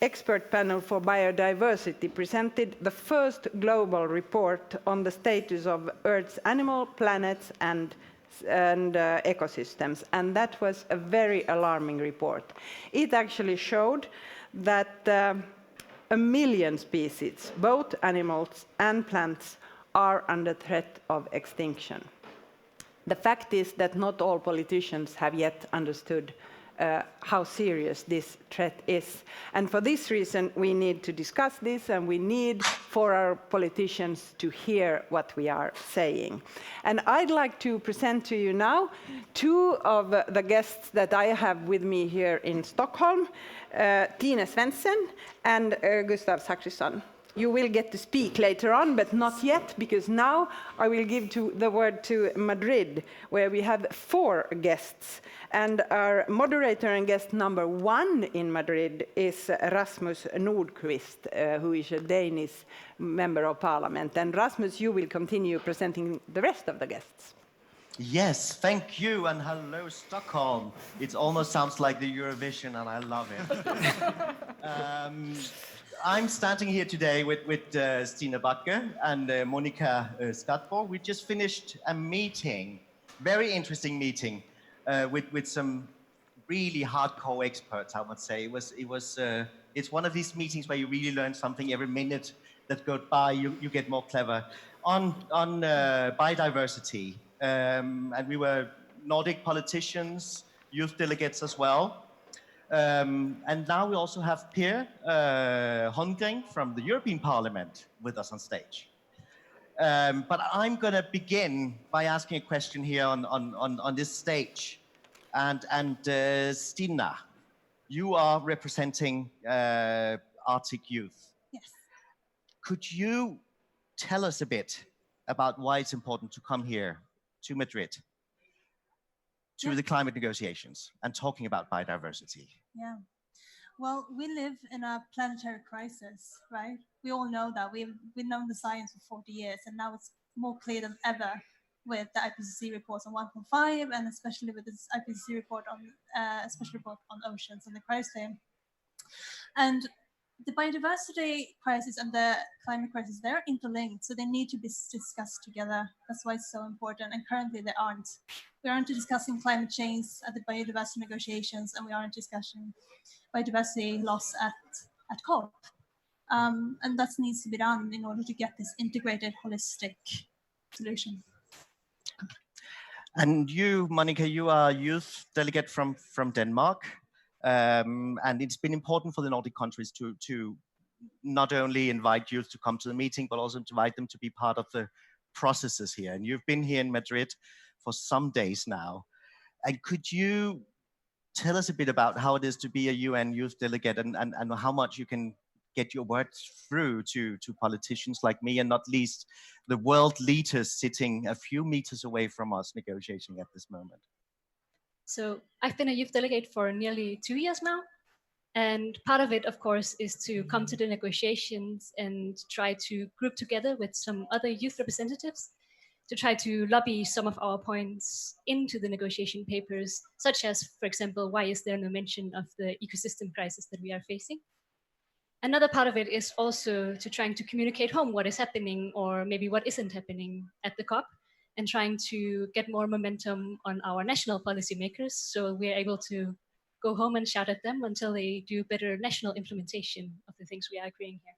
expert panel for biodiversity presented the first global report on the status of Earth's animal, planets, and ecosystems, and that was a very alarming report. It actually showed that 1 million species, both animals and plants, are under threat of extinction. The fact is that not all politicians have yet understood how serious this threat is. And for this reason, we need to discuss this, and we need for our politicians to hear what we are saying. And I'd like to present to you now two of the guests that I have with me here in Stockholm, Tine Svendsen and Gustav Zachrisson. You will get to speak later on, but not yet, because now I will give the word to Madrid, where we have 4 guests. And our moderator and guest number 1 in Madrid is Rasmus Nordqvist, who is a Danish member of parliament. And Rasmus, you will continue presenting the rest of the guests. Yes, thank you, and hello, Stockholm. It almost sounds like the Eurovision, and I love it. I'm standing here today with Stine Bakke and Monica Skatborg. We just finished a meeting, very interesting meeting, with some really hardcore experts, I would say. It's one of these meetings where you really learn something every minute that goes by. You get more clever on biodiversity, and we were Nordic politicians, youth delegates as well. And now we also have Per Holmgren from the European Parliament with us on stage. But I'm going to begin by asking a question here on this stage. And Stina, you are representing Arctic youth. Yes. Could you tell us a bit about why it's important to come here to Madrid to the climate negotiations and talking about biodiversity? Yeah. Well, we live in a planetary crisis, right? We all know that. We've known the science for 40 years, and now it's more clear than ever with the IPCC reports on 1.5, and especially with this IPCC report on special report on oceans and the cryosphere. And the biodiversity crisis and the climate crisis, they're interlinked, so they need to be discussed together. That's why it's so important, and currently they aren't. We aren't discussing climate change at the biodiversity negotiations, and we aren't discussing biodiversity loss at COP. And that needs to be done in order to get this integrated, holistic solution. And you, Monica, you are a youth delegate from Denmark. And it's been important for the Nordic countries to not only invite youth to come to the meeting, but also to invite them to be part of the processes here. And you've been here in Madrid for some days now. And could you tell us a bit about how it is to be a UN youth delegate, and how much you can get your words through to politicians like me, and not least the world leaders sitting a few meters away from us negotiating at this moment? So I've been a youth delegate for nearly 2 years now. And part of it, of course, is to come to the negotiations and try to group together with some other youth representatives to try to lobby some of our points into the negotiation papers, such as, for example, why is there no mention of the ecosystem crisis that we are facing? Another part of it is also to trying to communicate home what is happening, or maybe what isn't happening at the COP, and trying to get more momentum on our national policymakers, so we're able to go home and shout at them until they do better national implementation of the things we are agreeing here.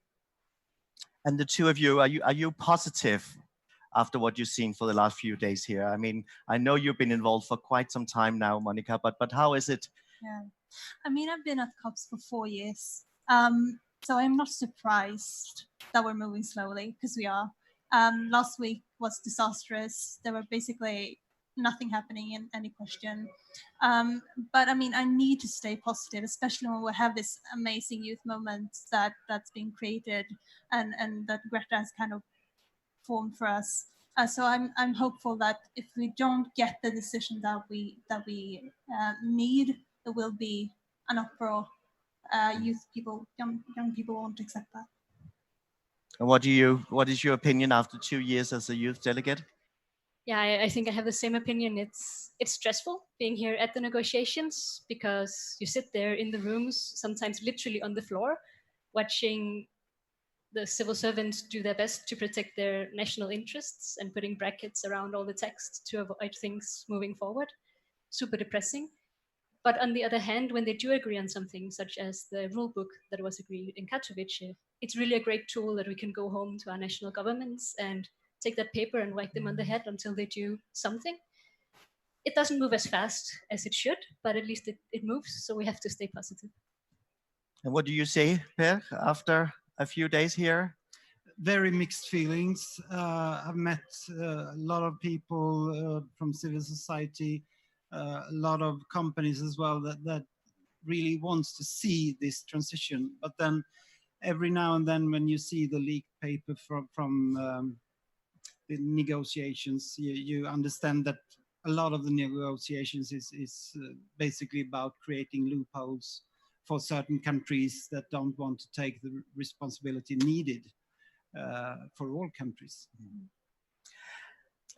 And the two of you, are you positive after what you've seen for the last few days here? I mean, I know you've been involved for quite some time now, Monica, but how is it? Yeah, I mean, I've been at COPs for 4 years. So I'm not surprised that we're moving slowly, because we are. Last week was disastrous. There were basically nothing happening in any question. But I mean, I need to stay positive, especially when we have this amazing youth moment that's being created and that Greta has kind of formed for us. So I'm hopeful that if we don't get the decision that we need, there will be an uproar. Young people won't accept that. And what is your opinion after 2 years as a youth delegate? Yeah, I think I have the same opinion. It's stressful being here at the negotiations, because you sit there in the rooms, sometimes literally on the floor, watching the civil servants do their best to protect their national interests and putting brackets around all the text to avoid things moving forward. Super depressing. But on the other hand, when they do agree on something, such as the rule book that was agreed in Katowice, it's really a great tool that we can go home to our national governments and take that paper and whack them on the head until they do something. It doesn't move as fast as it should, but at least it moves, so we have to stay positive. And what do you say, Per, after a few days here? Very mixed feelings. I've met a lot of people from civil society, a lot of companies as well that really wants to see this transition. But then every now and then when you see the leaked paper from the negotiations, you understand that a lot of the negotiations is basically about creating loopholes for certain countries that don't want to take the responsibility needed for all countries.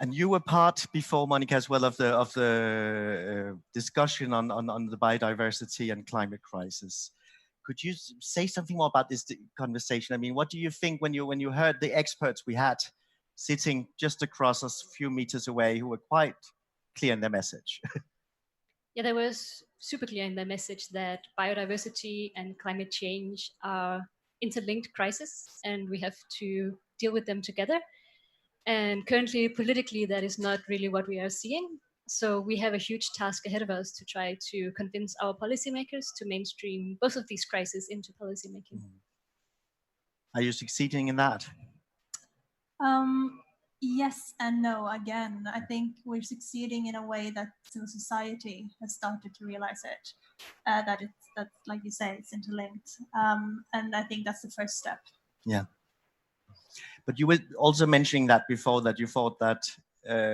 And you were part before, Monica, as well of the discussion on the biodiversity and climate crisis. Could you say something more about this conversation? I mean, what do you think when you heard the experts we had sitting just across us a few meters away who were quite clear in their message? Yeah, they were super clear in their message that biodiversity and climate change are interlinked crises and we have to deal with them together. And currently, politically, that is not really what we are seeing. So we have a huge task ahead of us to try to convince our policymakers to mainstream both of these crises into policymaking. Are you succeeding in that? Yes and no. Again, I think we're succeeding in a way that civil society has started to realize it, that like you say, it's interlinked. And I think that's the first step. Yeah. But you were also mentioning that before, that you thought that,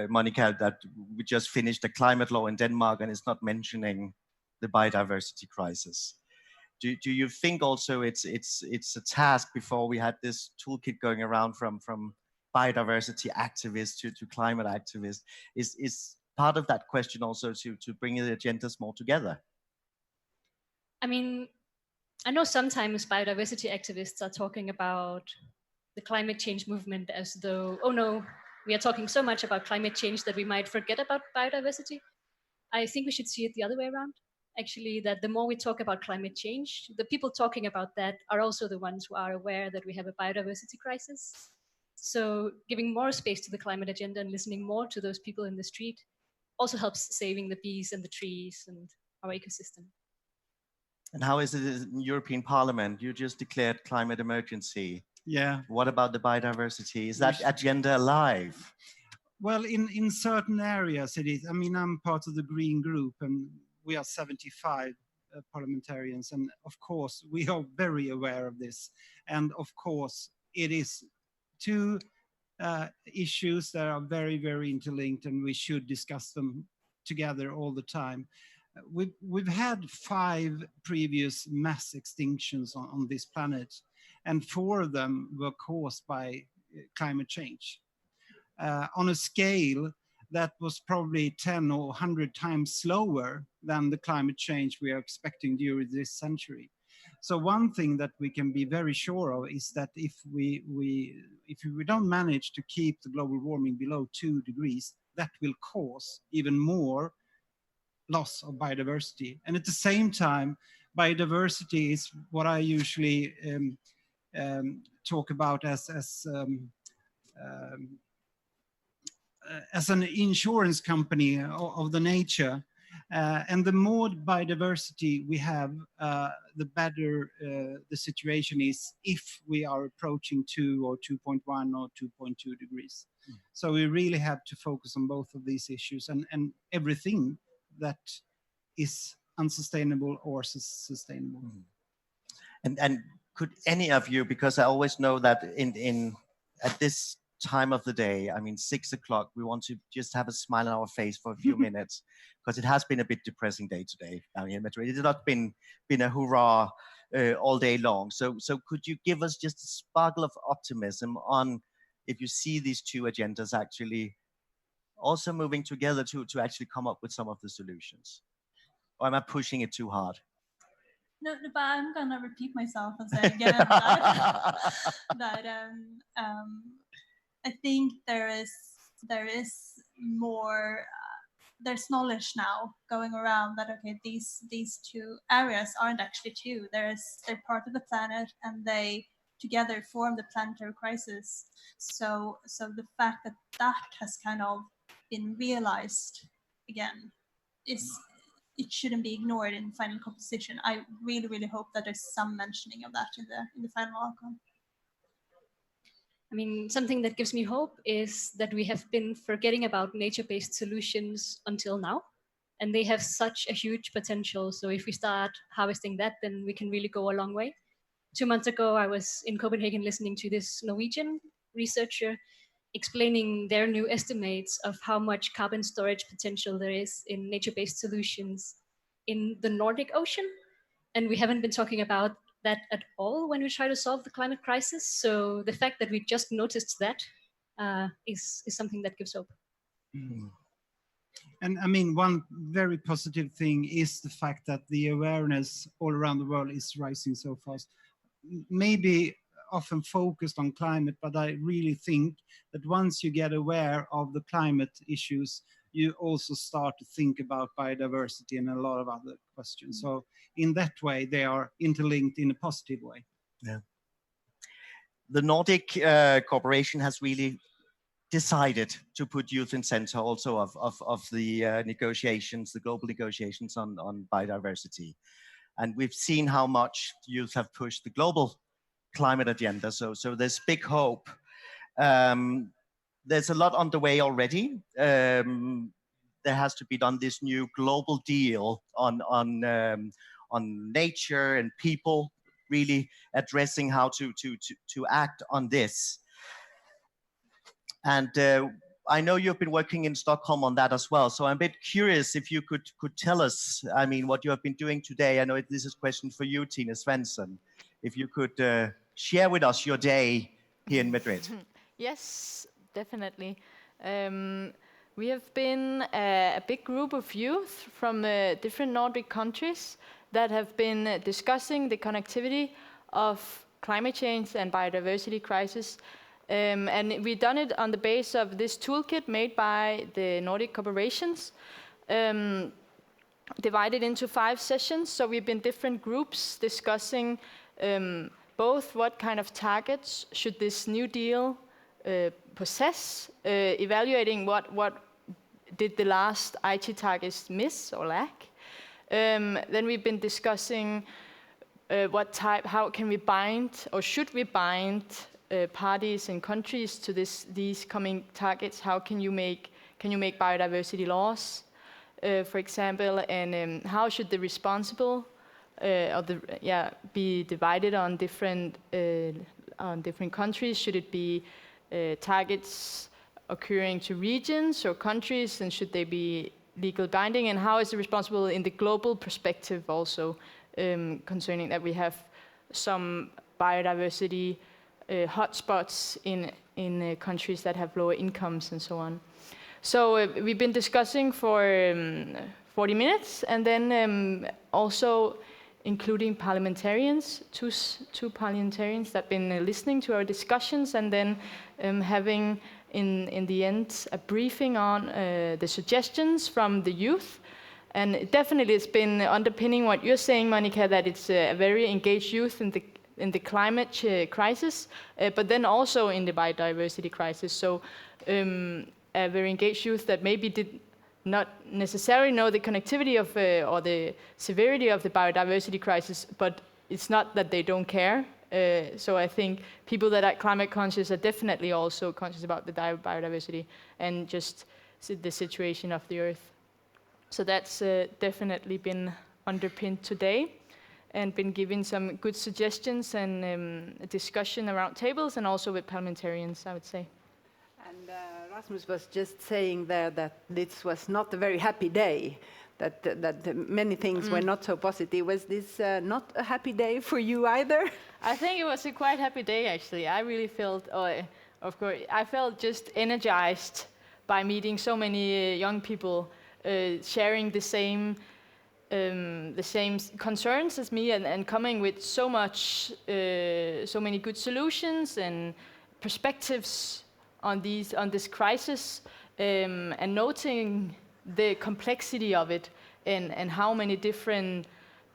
Monica, that we just finished the climate law in Denmark and it's not mentioning the biodiversity crisis. Do you think also it's a task before we had this toolkit going around from biodiversity activists to climate activists? Is part of that question also to bring the agendas more together? I mean, I know sometimes biodiversity activists are talking about the climate change movement as though, oh no, we are talking so much about climate change that we might forget about biodiversity. I think we should see it the other way around. Actually, that the more we talk about climate change, the people talking about that are also the ones who are aware that we have a biodiversity crisis. So giving more space to the climate agenda and listening more to those people in the street also helps saving the bees and the trees and our ecosystem. And how is it in European Parliament? You just declared climate emergency. Yeah. What about the biodiversity? Is that agenda alive? Well, in certain areas it is. I mean, I'm part of the Green Group and we are 75 parliamentarians. And of course, we are very aware of this. And of course, it is two issues that are very, very interlinked and we should discuss them together all the time. We've had 5 previous mass extinctions on this planet, and 4 of them were caused by climate change. On a scale that was probably 10 or 100 times slower than the climate change we are expecting during this century. So one thing that we can be very sure of is that if we don't manage to keep the global warming below 2 degrees, that will cause even more loss of biodiversity. And at the same time, biodiversity is what I usually talk about as an insurance company of the nature. And the more biodiversity we have, the better the situation is if we are approaching 2 or 2.1 or 2.2 degrees. So we really have to focus on both of these issues and everything that is unsustainable or sustainable. And could any of you, because I always know that in at this time of the day, I mean 6 o'clock, we want to just have a smile on our face for a few minutes, because it has been a bit depressing day today down here in Madrid. It has not been a hurrah all day long. So could you give us just a sparkle of optimism on if you see these 2 agendas actually also moving together to actually come up with some of the solutions? Or am I pushing it too hard? No, but I'm gonna repeat myself and say again that I think there is more. There's knowledge now going around that okay, these two areas aren't actually two. They're part of the planet, and they together form the planetary crisis. So the fact that that has kind of been realized again is it shouldn't be ignored in final composition. I really hope that there's some mentioning of that in the final outcome. I mean, something that gives me hope is that we have been forgetting about nature-based solutions until now, and they have such a huge potential. So if we start harvesting that, then we can really go a long way. 2 months ago, I was in Copenhagen listening to this Norwegian researcher explaining their new estimates of how much carbon storage potential there is in nature-based solutions in the Nordic Ocean. And we haven't been talking about that at all when we try to solve the climate crisis. So the fact that we just noticed that is something that gives hope. And I mean, one very positive thing is the fact that the awareness all around the world is rising so fast. Maybe often focused on climate, but I really think that once you get aware of the climate issues, you also start to think about biodiversity and a lot of other questions. So in that way, they are interlinked in a positive way. Yeah. The Nordic cooperation has really decided to put youth in center also of the negotiations, the global negotiations on biodiversity. And we've seen how much youth have pushed the global climate agenda. So there's big hope. There's a lot underway already. There has to be done this new global deal on nature and people, really addressing how to act on this. And I know you've been working in Stockholm on that as well. So I'm a bit curious if you could tell us, I mean, what you have been doing today. I know this is a question for you, Tina Svensson. If you could share with us your day here in Madrid. Yes, definitely. We have been a big group of youth from different Nordic countries that have been discussing the connectivity of climate change and biodiversity crisis. And we've done it on the base of this toolkit made by the Nordic corporations, divided into 5 sessions. So we've been different groups discussing both what kind of targets should this new deal possess, evaluating what did the last IT targets miss or lack. Then we've been discussing how can we bind, or should we bind parties and countries to these coming targets? How can you make biodiversity laws, for example, and how should the responsible be divided on different countries? Should it be targets occurring to regions or countries, and should they be legal binding? And how is it responsible in the global perspective also, concerning that we have some biodiversity hotspots in countries that have lower incomes and so on. So we've been discussing for 40 minutes, and then also including parliamentarians, two parliamentarians that have been listening to our discussions, and then having in the end a briefing on the suggestions from the youth. And definitely it's been underpinning what you're saying, Monica, that it's a very engaged youth in the climate crisis, but then also in the biodiversity crisis. So a very engaged youth that maybe did not necessarily know the connectivity of or the severity of the biodiversity crisis, but it's not that they don't care. So I think people that are climate conscious are definitely also conscious about the biodiversity and just the situation of the earth. So that's definitely been underpinned today, and been given some good suggestions and discussion around tables, and also with parliamentarians, I would say. And Rasmus was just saying there that this was not a very happy day, that many things were not so positive. Was this not a happy day for you either? I think it was a quite happy day, actually. I really felt, of course, I felt just energized by meeting so many young people sharing the same the same concerns as me and coming with so many good solutions and perspectives on this crisis, and noting the complexity of it and how many different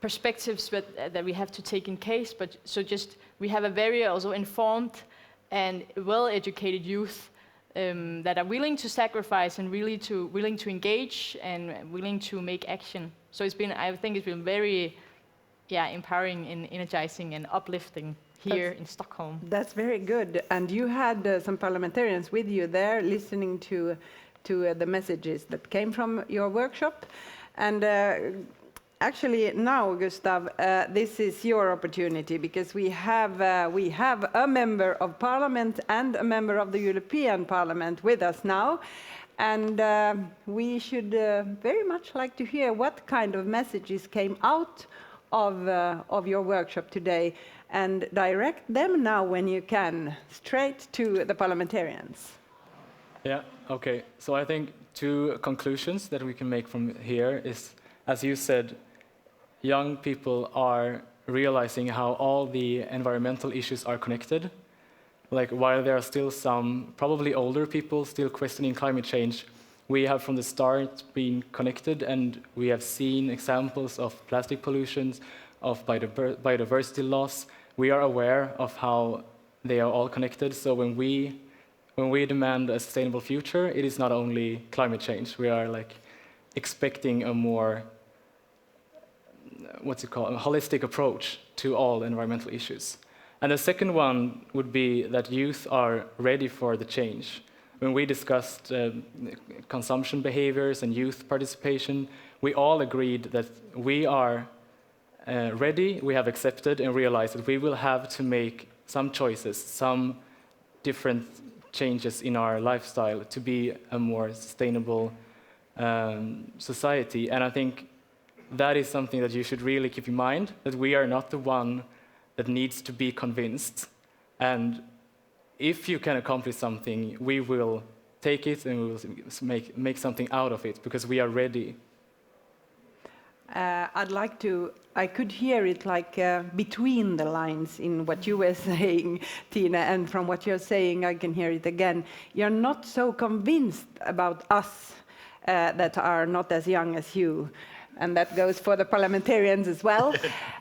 perspectives that we have to take in case. But so just we have a very also informed and well-educated youth that are willing to sacrifice and really willing to engage and willing to make action. So I think it's been very, empowering and energizing and uplifting here in Stockholm. That's very good. And you had some parliamentarians with you there listening to the messages that came from your workshop. And actually now, Gustav, this is your opportunity, because we have a member of parliament and a member of the European Parliament with us now. And we should very much like to hear what kind of messages came out of your workshop today, and direct them now, when you can, straight to the parliamentarians. Yeah, okay. So I think two conclusions that we can make from here is, as you said, young people are realizing how all the environmental issues are connected. Like, while there are still some, probably older people, still questioning climate change, we have from the start been connected, and we have seen examples of plastic pollutions, of biodiversity loss. We are aware of how they are all connected. So when we demand a sustainable future, it is not only climate change. We are like expecting a more, a holistic approach to all environmental issues. And the second one would be that youth are ready for the change. When we discussed consumption behaviors and youth participation, we all agreed that we are ready, we have accepted and realized that we will have to make some choices, some different changes in our lifestyle to be a more sustainable society. And I think that is something that you should really keep in mind, that we are not the one that needs to be convinced. And if you can accomplish something, we will take it and we will make something out of it, because we are ready. I could hear it like between the lines in what you were saying, Tina, and from what you're saying, I can hear it again. You're not so convinced about us that are not as young as you, and that goes for the parliamentarians as well.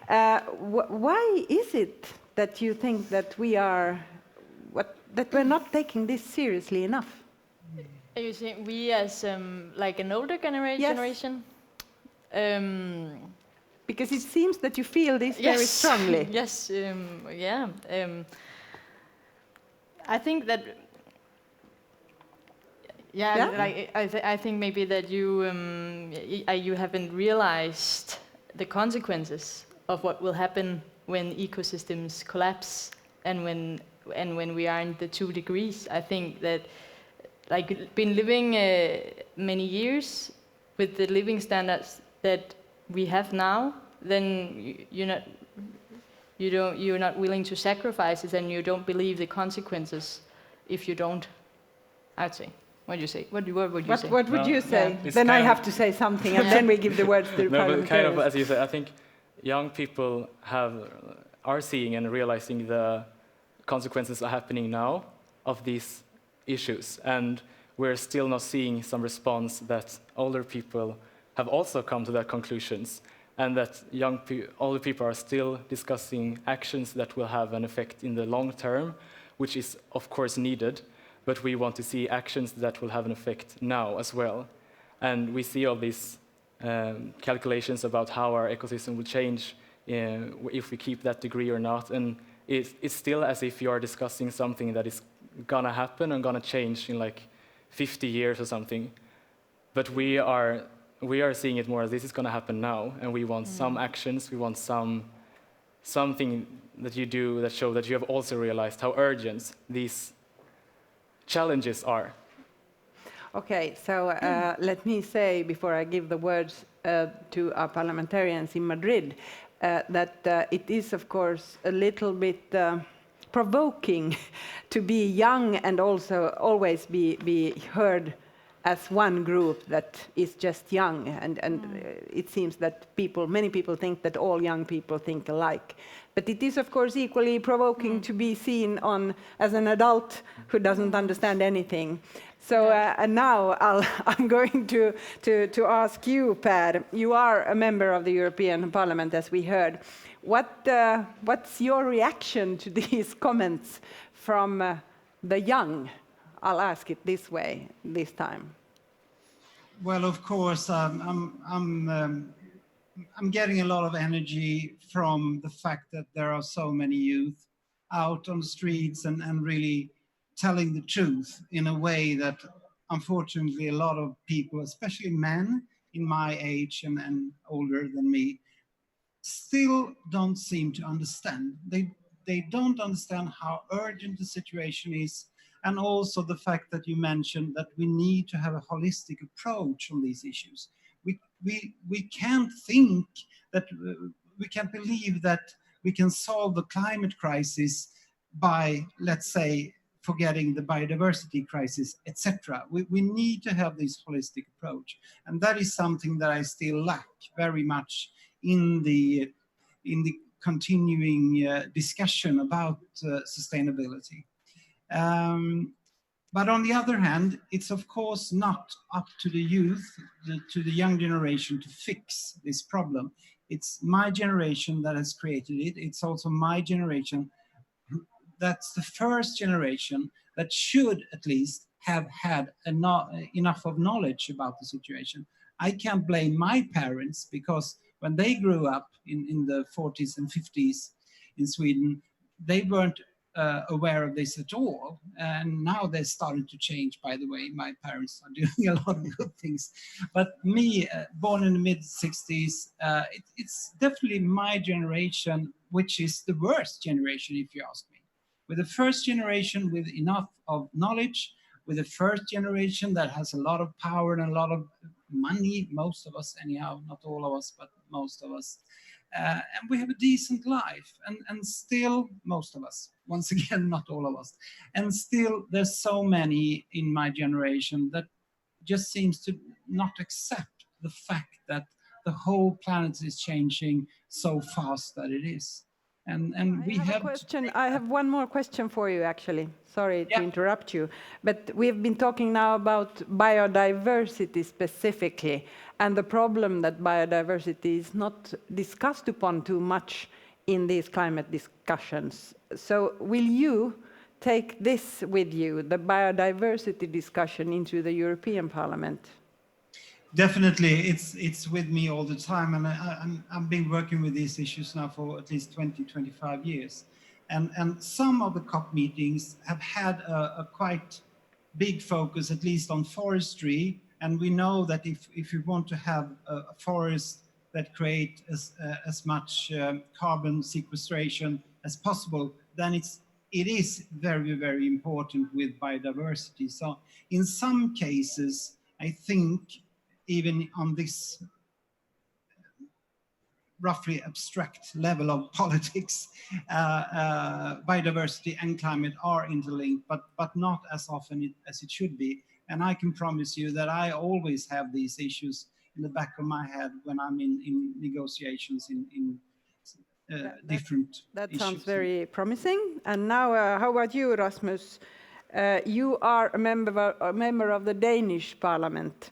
Why is it that you think that that we're not taking this seriously enough? Are you saying we as like an older generation? Because it seems that you feel this very strongly. Yes, I think that, like, I think maybe that you haven't realized the consequences of what will happen when ecosystems collapse and when we are in the 2 degrees. I think that, like, been living many years with the living standards that we have now, then you're not willing to sacrifice it, and you don't believe the consequences if you don't. I'd say. What do you say? What would you say? What would you say? Then I have to say something, and then we give the words to the parliamentarians. But kind of, as you said, I think young people are seeing and realizing the consequences are happening now of these issues, and we're still not seeing some response that older people have also come to that conclusions, and that older people are still discussing actions that will have an effect in the long term, which is of course needed, but we want to see actions that will have an effect now as well. And we see all these calculations about how our ecosystem will change if we keep that degree or not, and it's still as if you are discussing something that is gonna happen and gonna change in like 50 years or something. But we are seeing it more as this is going to happen now, and we want some actions, we want something that you do that show that you have also realized how urgent these challenges are. Okay, so let me say, before I give the words to our parliamentarians in Madrid, that it is, of course, a little bit provoking to be young and also always be heard as one group that is just young, and it seems that many people think that all young people think alike. But it is, of course, equally provoking to be seen as an adult who doesn't understand anything. So and now I'm going to ask you, Per. You are a member of the European Parliament, as we heard. What's your reaction to these comments from the young? I'll ask it this way this time. Well, of course, I'm getting a lot of energy from the fact that there are so many youth out on the streets and really telling the truth in a way that, unfortunately, a lot of people, especially men in my age and older than me, still don't seem to understand. They don't understand how urgent the situation is, and also the fact that you mentioned that we need to have a holistic approach on these issues. We can't think that we can't believe that we can solve the climate crisis by, let's say, forgetting the biodiversity crisis, etc. We need to have this holistic approach, and that is something that I still lack very much in the continuing discussion about sustainability. But on the other hand, it's of course not up to the youth, to the young generation to fix this problem. It's my generation that has created it. It's also my generation that's the first generation that should at least have had enough of knowledge about the situation. I can't blame my parents because when they grew up in the 40s and 50s in Sweden, they weren't aware of this at all. And now they're starting to change, by the way. My parents are doing a lot of good things. But me, born in the mid-60s, it's definitely my generation, which is the worst generation, if you ask me. With the first generation with enough of knowledge, with the first generation that has a lot of power and a lot of money, most of us anyhow, not all of us, but most of us. And we have a decent life, and still, most of us, once again, not all of us, and still there's so many in my generation that just seems to not accept the fact that the whole planet is changing so fast that it is. And we have a question. I have one more question for you, actually. Sorry to interrupt you, but we've been talking now about biodiversity specifically, and the problem that biodiversity is not discussed upon too much in these climate discussions. So will you take this with you, the biodiversity discussion, into the European Parliament? Definitely, it's with me all the time, and I've been working with these issues now for at least 20-25 years. And some of the COP meetings have had a quite big focus, at least on forestry. And we know that if you want to have a forest that create as much carbon sequestration as possible, then it is very, very important with biodiversity. So in some cases, I think even on this roughly abstract level of politics, biodiversity and climate are interlinked, but not as often as it should be. And I can promise you that I always have these issues in the back of my head when I'm in negotiations in different issues. That sounds very promising. And now, how about you, Rasmus? You are a member of the Danish Parliament.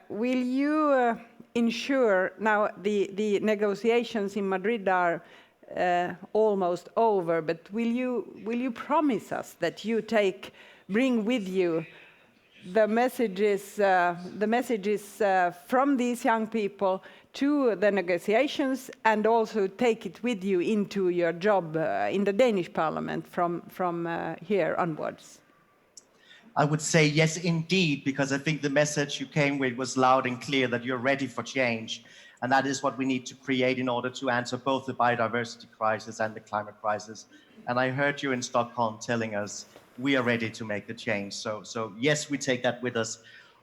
Will you ensure, now the negotiations in Madrid are almost over, but will you promise us that you bring with you the messages from these young people to the negotiations, and also take it with you into your job in the Danish Parliament from here onwards? I would say yes, indeed, because I think the message you came with was loud and clear that you're ready for change. And that is what we need to create in order to answer both the biodiversity crisis and the climate crisis. And I heard you in Stockholm telling us we are ready to make the change. So yes, we take that with us.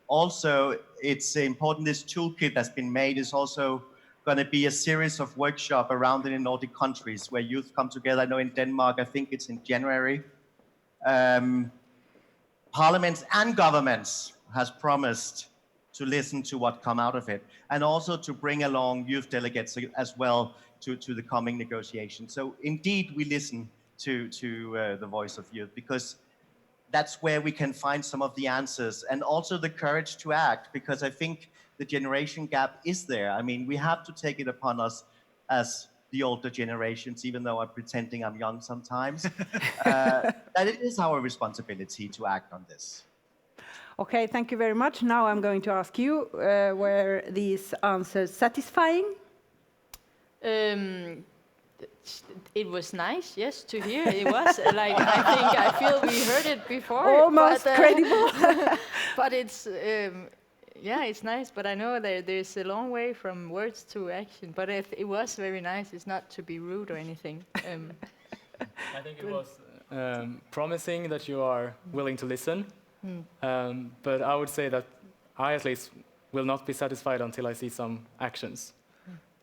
Also, it's important, this toolkit that's been made is also going to be a series of workshops around in the Nordic countries where youth come together. I know in Denmark, I think it's in January. Parliaments and governments has promised to listen to what come out of it, and also to bring along youth delegates as well to the coming negotiations. So indeed, we listen to the voice of youth, because that's where we can find some of the answers, and also the courage to act, because I think the generation gap is there. I mean, we have to take it upon us as the older generations, even though I'm pretending I'm young sometimes, that it is our responsibility to act on this. Okay, thank you very much. Now I'm going to ask you, were these answers satisfying? It was nice, yes, to hear. It was like I feel we heard it before. Almost but, credible. But it's yeah, it's nice. But I know there's a long way from words to action. But it was very nice. It's not to be rude or anything. I think it was promising that you are willing to listen. But I would say that I at least will not be satisfied until I see some actions.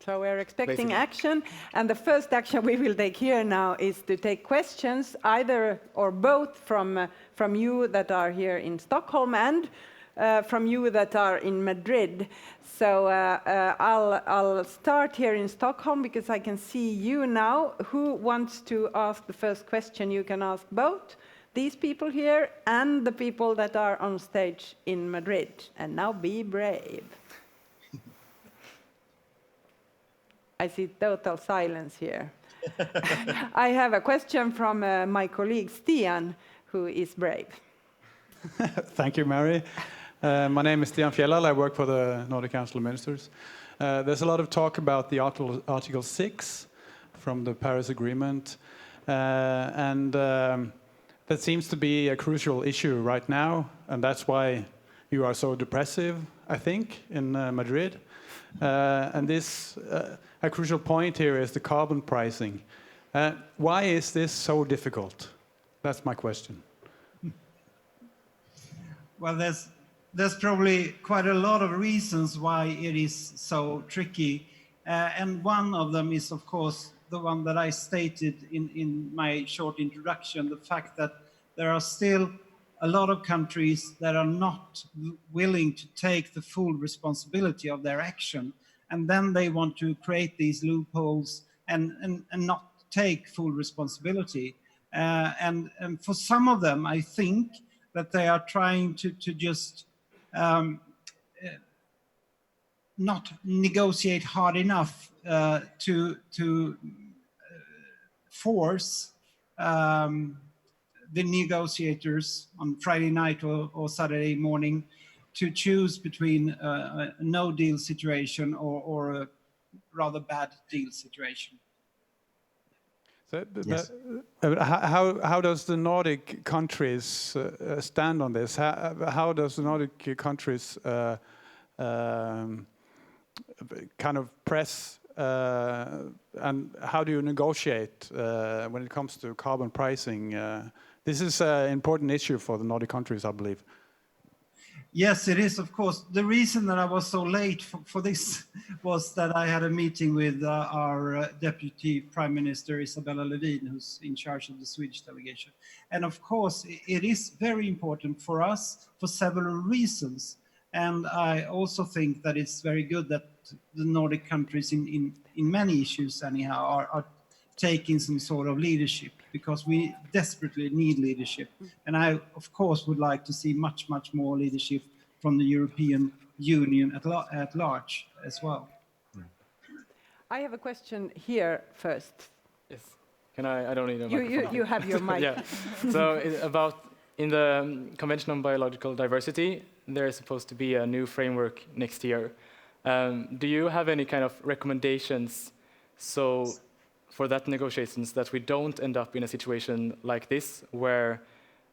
So we're expecting Basically. action, and the first action we will take here now is to take questions, either or both from you that are here in Stockholm and from you that are in Madrid. So I'll start here in Stockholm because I can see you now. Who wants to ask the first question? You can ask both these people here and the people that are on stage in Madrid. And now be brave. I see total silence here. I have a question from my colleague Stian, who is brave. Thank you, Mary. My name is Stian Fjellal. I work for the Nordic Council of Ministers. There's a lot of talk about the Article 6 from the Paris Agreement, and that seems to be a crucial issue right now, and that's why you are so depressive, I think, in Madrid. And this, a crucial point here is the carbon pricing. Why is this so difficult? That's my question. Well, there's probably quite a lot of reasons why it is so tricky. And one of them is, of course, the one that I stated in my short introduction, the fact that there are still a lot of countries that are not willing to take the full responsibility of their action. And then they want to create these loopholes and not take full responsibility. And for some of them, I think that they are trying to just not negotiate hard enough to force the negotiators on Friday night or Saturday morning to choose between a no-deal situation or a rather bad deal situation. So, Yes. how does the Nordic countries stand on this? How does the Nordic countries kind of press, and how do you negotiate when it comes to carbon pricing? This is an important issue for the Nordic countries, I believe. Yes, it is, of course. The reason that I was so late for this was that I had a meeting with our Deputy Prime Minister, Isabella Lövin, who's in charge of the Swedish delegation. And of course, it is very important for us for several reasons. And I also think that it's very good that the Nordic countries in many issues anyhow are taking some sort of leadership, because we desperately need leadership. And I, of course, would like to see much, much more leadership from the European Union at large as well. I have a question here first. Yes. Can I don't need a microphone. You have your mic. Yeah. So in the Convention on Biological Diversity, there is supposed to be a new framework next year. Do you have any kind of recommendations for that negotiations, that we don't end up in a situation like this, where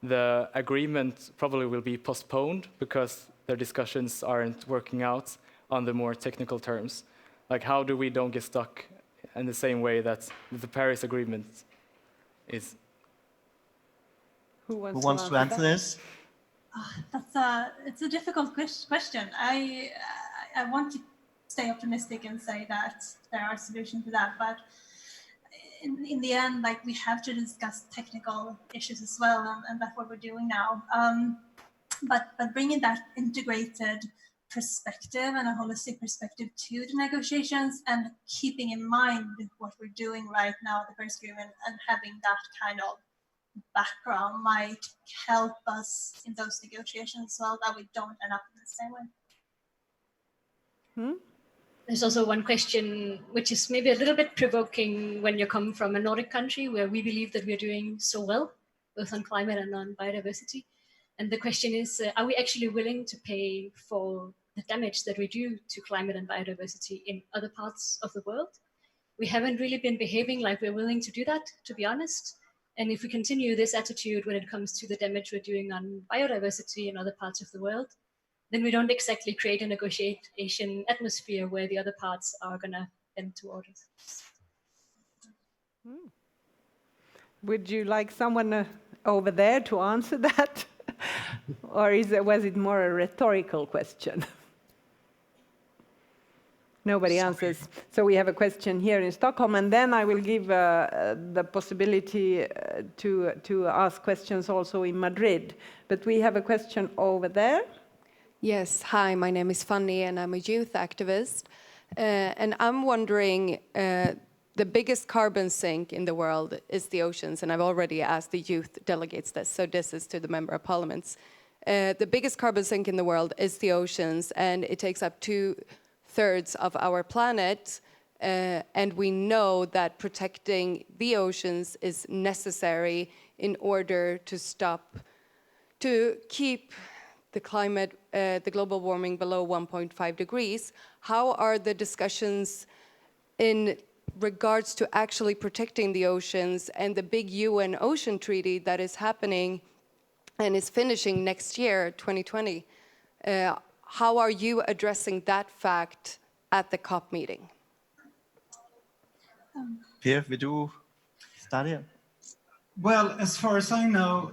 the agreement probably will be postponed because the discussions aren't working out on the more technical terms? Like, how do we don't get stuck in the same way that the Paris Agreement is? Who wants to answer this? It's a difficult question. I want to stay optimistic and say that there are solutions to that, but in the end, like, we have to discuss technical issues as well, and that's what we're doing now. but bringing that integrated perspective and a holistic perspective to the negotiations, and keeping in mind what we're doing right now, the Paris Agreement, and having that kind of background might help us in those negotiations as well, that we don't end up in the same way. There's also one question which is maybe a little bit provoking when you come from a Nordic country where we believe that we're doing so well, both on climate and on biodiversity. And the question is, are we actually willing to pay for the damage that we do to climate and biodiversity in other parts of the world? We haven't really been behaving like we're willing to do that, to be honest. And if we continue this attitude when it comes to the damage we're doing on biodiversity in other parts of the world, then we don't exactly create a negotiation atmosphere where the other parts are going to bend toward us. Would you like someone over there to answer that? Or was it more a rhetorical question? Nobody answers. So we have a question here in Stockholm, and then I will give the possibility to ask questions also in Madrid. But we have a question over there. Yes, hi, my name is Fanny and I'm a youth activist. And I'm wondering, the biggest carbon sink in the world is the oceans, and I've already asked the youth delegates this, so this is to the Member of Parliaments. The biggest carbon sink in the world is the oceans, and it takes up 2/3 of our planet, and we know that protecting the oceans is necessary in order to keep the climate, the global warming below 1.5 degrees. How are the discussions in regards to actually protecting the oceans and the big UN Ocean Treaty that is happening and is finishing next year, 2020? How are you addressing that fact at the COP meeting? Per, will you start here? Well, as far as I know,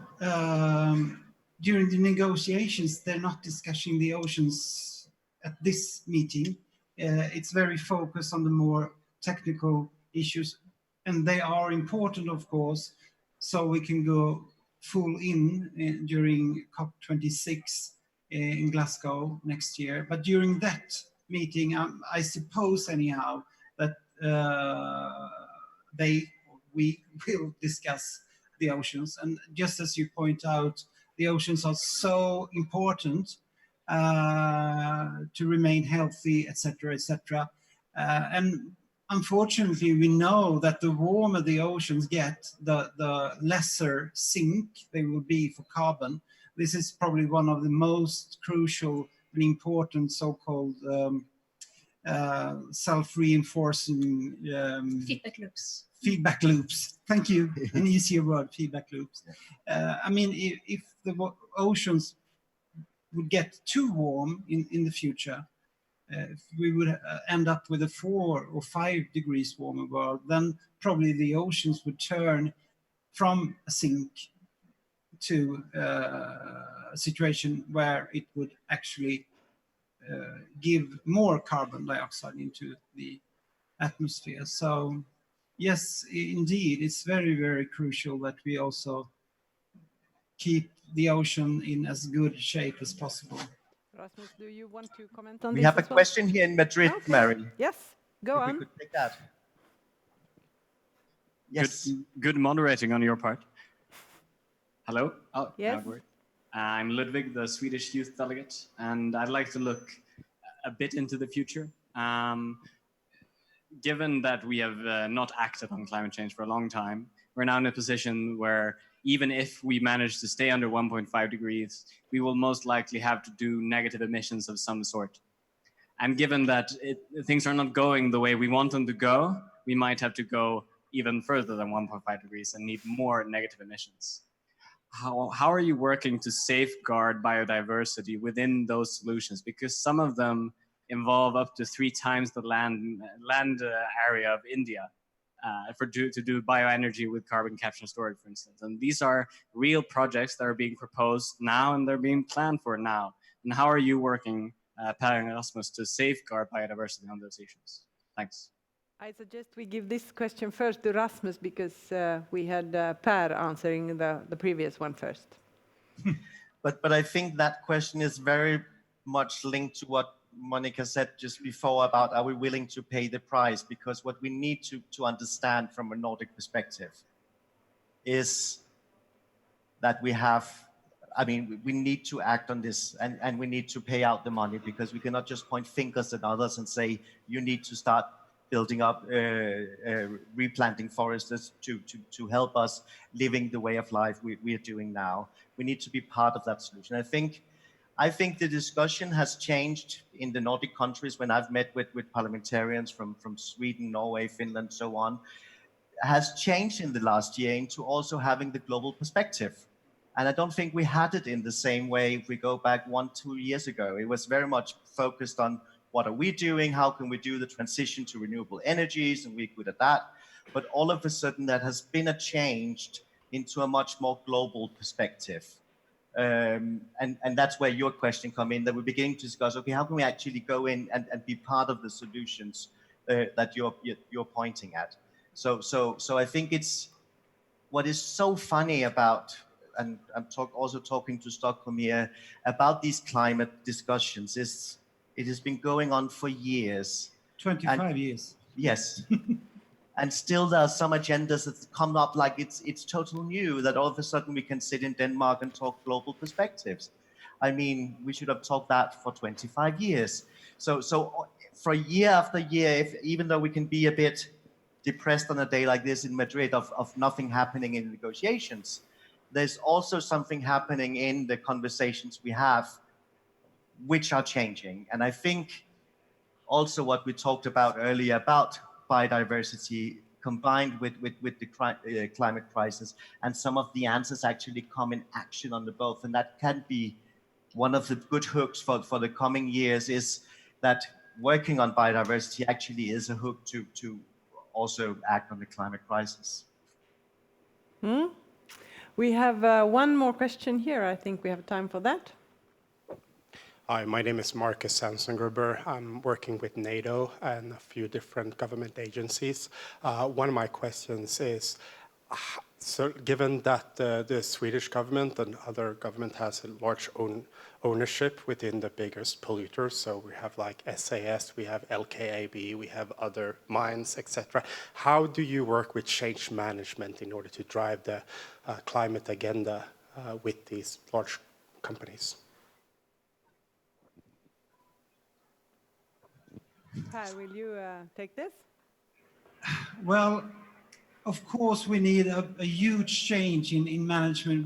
during the negotiations, they're not discussing the oceans at this meeting. It's very focused on the more technical issues, and they are important, of course, so we can go full in during COP26 in Glasgow next year. But during that meeting, I suppose anyhow that we will discuss the oceans. And just as you point out, the oceans are so important to remain healthy, etc., etc. And unfortunately, we know that the warmer the oceans get, the lesser sink they will be for carbon. This is probably one of the most crucial and important so-called self-reinforcing Feedback loops. Feedback loops. Thank you. An easier word, feedback loops. I mean, if the oceans would get too warm in the future, if we would end up with a 4 or 5 degrees warmer world, then probably the oceans would turn from a sink to a situation where it would actually give more carbon dioxide into the atmosphere. So yes, indeed, it's very, very crucial that we also keep the ocean in as good shape as possible. Rasmus, do you want to comment on this? We have a as well? question here in Madrid, Okay. Mary. Yes, go If on. we could take that. Yes. Good moderating on your part. Hello? Oh, Yes. now it worked. I'm Ludwig, the Swedish youth delegate, and I'd like to look a bit into the future. Given that we have not acted on climate change for a long time, we're now in a position where even if we manage to stay under 1.5 degrees, we will most likely have to do negative emissions of some sort. And given that things are not going the way we want them to go, we might have to go even further than 1.5 degrees and need more negative emissions. How are you working to safeguard biodiversity within those solutions? Because some of them involve up to 3 times the land area of India to do bioenergy with carbon capture and storage, for instance. And these are real projects that are being proposed now and they're being planned for now. And how are you working, Per and Rasmus, to safeguard biodiversity on those issues? Thanks. I suggest we give this question first to Rasmus because we had Per answering the previous one first. But I think that question is very much linked to what Monica said just before about are we willing to pay the price? Because what we need to understand from a Nordic perspective is that we need to act on this and we need to pay out the money, because we cannot just point fingers at others and say, you need to start building up, replanting forests to help us living the way of life we are doing now. We need to be part of that solution. I think the discussion has changed in the Nordic countries when I've met with parliamentarians from Sweden, Norway, Finland, so on, has changed in the last year into also having the global perspective. And I don't think we had it in the same way if we go back 1-2 years ago. It was very much focused on what are we doing? How can we do the transition to renewable energies? And we're good at that. But all of a sudden, that has been a change into a much more global perspective. And that's where your question come in, that we're beginning to discuss, okay, how can we actually go in and be part of the solutions that you're pointing at? So I think it's what is so funny about, and I'm also talking to Stockholm here, about these climate discussions is it has been going on for years. 25 years. Yes. And still there are some agendas that come up like it's total new, that all of a sudden we can sit in Denmark and talk global perspectives. I mean, we should have talked that for 25 years. So for year after year, even though we can be a bit depressed on a day like this in Madrid of nothing happening in negotiations, there's also something happening in the conversations we have which are changing. And I think also what we talked about earlier about biodiversity combined with the climate crisis, and some of the answers actually come in action on the both. And that can be one of the good hooks for the coming years, is that working on biodiversity actually is a hook to also act on the climate crisis. We have one more question here. I think we have time for that. Hi, my name is Marcus Sansengruber. I'm working with NATO and a few different government agencies. One of my questions is, so given that the Swedish government and other government has a large ownership within the biggest polluters, so we have like SAS, we have LKAB, we have other mines, etc. How do you work with change management in order to drive the climate agenda with these large companies? Per, will you take this? Well, of course, we need a huge change in management.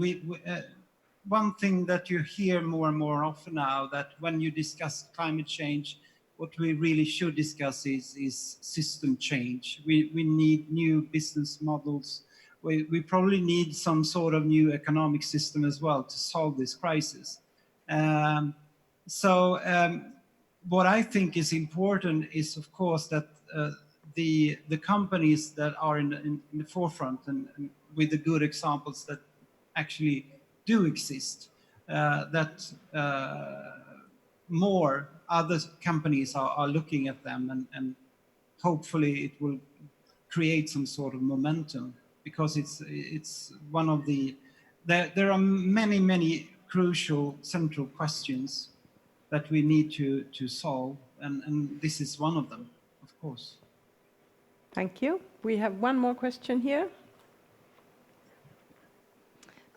One thing that you hear more and more often now, that when you discuss climate change, what we really should discuss is system change. We need new business models. We probably need some sort of new economic system as well to solve this crisis. What I think is important is, of course, that the companies that are in the forefront and with the good examples that actually do exist, that more other companies are looking at them, and hopefully it will create some sort of momentum, because it's one of the there are many crucial central questions that we need to solve, and this is one of them, of course. Thank you. We have one more question here.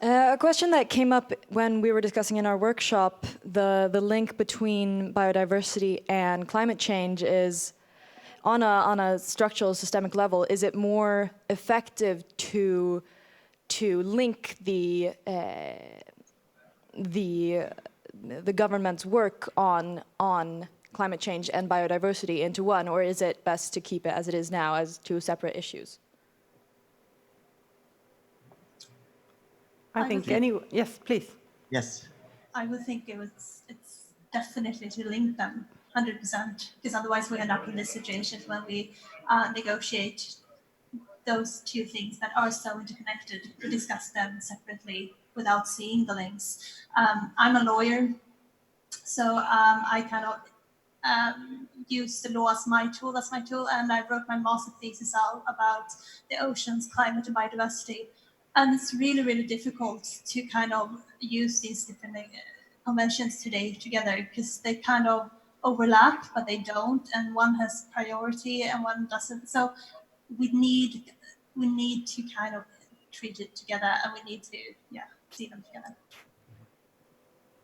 A question that came up when we were discussing in our workshop the link between biodiversity and climate change is, on a structural systemic level, is it more effective to link the government's work on climate change and biodiversity into one, or is it best to keep it as it is now, as two separate issues? I think yes, please. Yes. I would think it's definitely to link them 100%, because otherwise we end up in this situation when we negotiate those two things that are so interconnected, to discuss them separately without seeing the links. I'm a lawyer, so I cannot use the law as my tool, and I wrote my master thesis out about the oceans, climate and biodiversity. And it's really, really difficult to kind of use these different conventions today together because they kind of overlap, but they don't, and one has priority and one doesn't. So we need to kind of treat it together, and we need to see them together.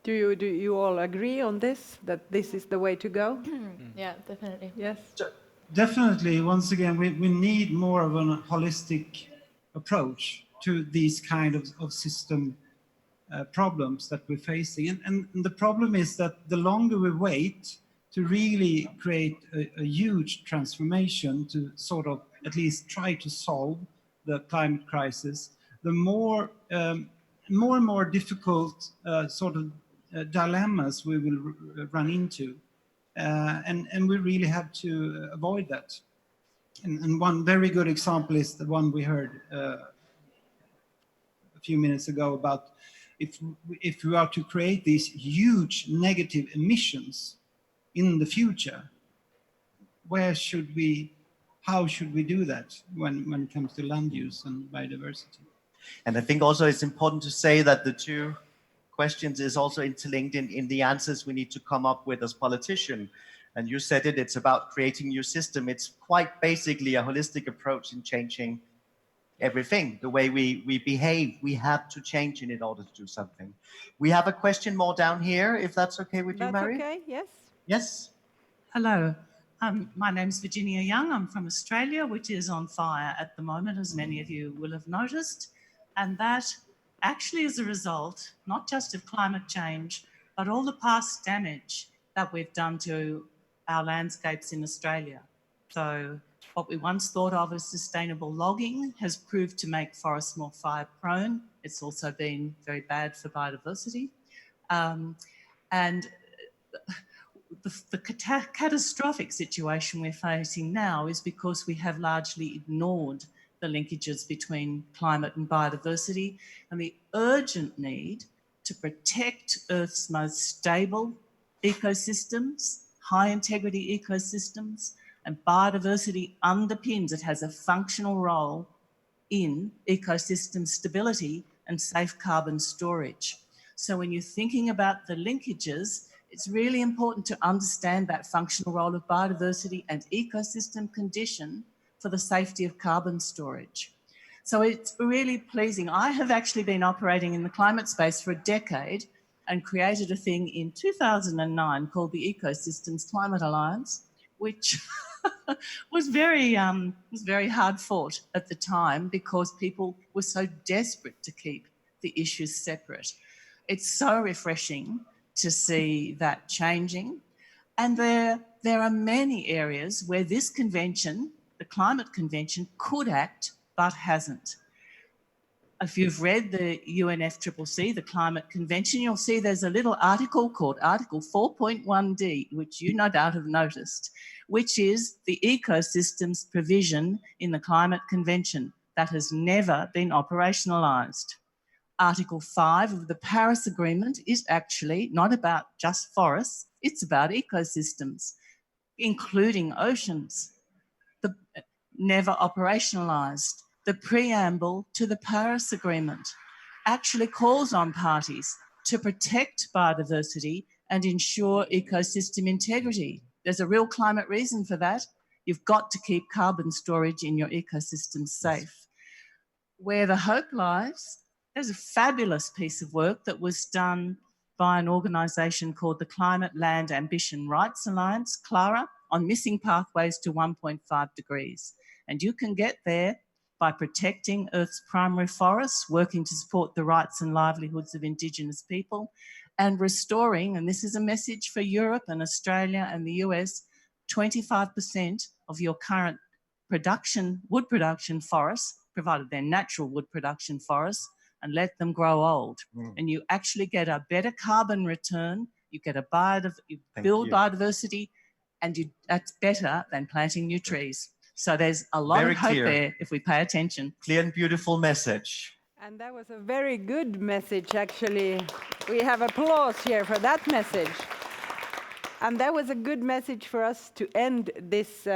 Do you all agree on this, that this is the way to go? Yeah, definitely. Yes. Definitely, once again, we need more of a holistic approach to these kind of system problems that we're facing. And the problem is that the longer we wait to really create a huge transformation to sort of at least try to solve the climate crisis, the more and more difficult sort of dilemmas we will run into. And we really have to avoid that. And one very good example is the one we heard a few minutes ago about if we are to create these huge negative emissions in the future, how should we do that when it comes to land use and biodiversity? And I think also it's important to say that the two questions is also interlinked in the answers we need to come up with as politicians. And you said it's about creating a new system. It's quite basically a holistic approach in changing everything, the way we behave. We have to change in order to do something. We have a question more down here, if that's okay with you, Mary? That's okay, yes. Yes. Hello, my name's Virginia Young. I'm from Australia, which is on fire at the moment, as many of you will have noticed. And that actually is a result, not just of climate change, but all the past damage that we've done to our landscapes in Australia. So what we once thought of as sustainable logging has proved to make forests more fire prone. It's also been very bad for biodiversity. And the catastrophic situation we're facing now is because we have largely ignored the linkages between climate and biodiversity, and the urgent need to protect Earth's most stable ecosystems, high integrity ecosystems, and biodiversity underpins, it has a functional role in ecosystem stability and safe carbon storage. So when you're thinking about the linkages, it's really important to understand that functional role of biodiversity and ecosystem condition for the safety of carbon storage. So it's really pleasing. I have actually been operating in the climate space for a decade and created a thing in 2009 called the Ecosystems Climate Alliance, which was very hard fought at the time because people were so desperate to keep the issues separate. It's so refreshing to see that changing. And there are many areas where this convention, the climate convention, could act but hasn't. If you've read the UNFCCC, the climate convention, you'll see there's a little article called Article 4.1D, which you no doubt have noticed, which is the ecosystems provision in the climate convention that has never been operationalised. Article 5 of the Paris Agreement is actually not about just forests, it's about ecosystems, including oceans. Never operationalised. The preamble to the Paris Agreement actually calls on parties to protect biodiversity and ensure ecosystem integrity. There's a real climate reason for that. You've got to keep carbon storage in your ecosystem safe. Where the hope lies, there's a fabulous piece of work that was done by an organisation called the Climate Land Ambition Rights Alliance, CLARA, on missing pathways to 1.5 degrees. And you can get there by protecting Earth's primary forests, working to support the rights and livelihoods of Indigenous people, and restoring, and this is a message for Europe and Australia and the US, 25% of your current wood production forests, provided they're natural wood production forests, and let them grow old. And you actually get a better carbon return, you get you build biodiversity, and that's better than planting new trees. So there's a lot of hope there if we pay attention. Clear and beautiful message. And that was a very good message, actually. We have applause here for that message. And that was a good message for us to end this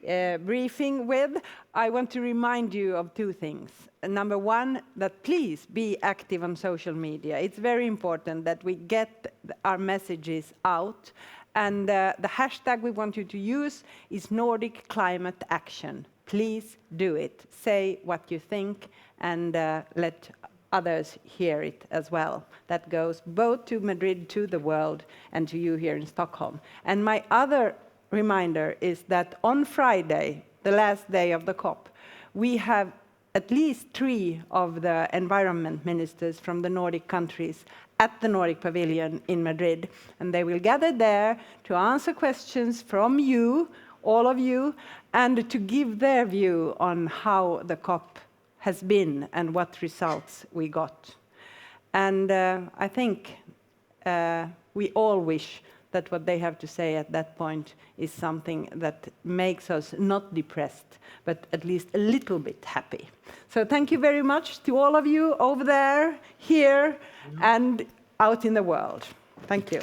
briefing with, I want to remind you of two things. Number one, that please be active on social media. It's very important that we get our messages out. And the hashtag we want you to use is Nordic Climate Action. Please do it. Say what you think and let others hear it as well. That goes both to Madrid, to the world, and to you here in Stockholm. And my other reminder is that on Friday, the last day of the COP, we have at least 3 of the environment ministers from the Nordic countries at the Nordic Pavilion in Madrid. And they will gather there to answer questions from you, all of you, and to give their view on how the COP has been and what results we got. And I think we all wish that what they have to say at that point is something that makes us not depressed, but at least a little bit happy. So thank you very much to all of you over there, here, and out in the world. Thank you.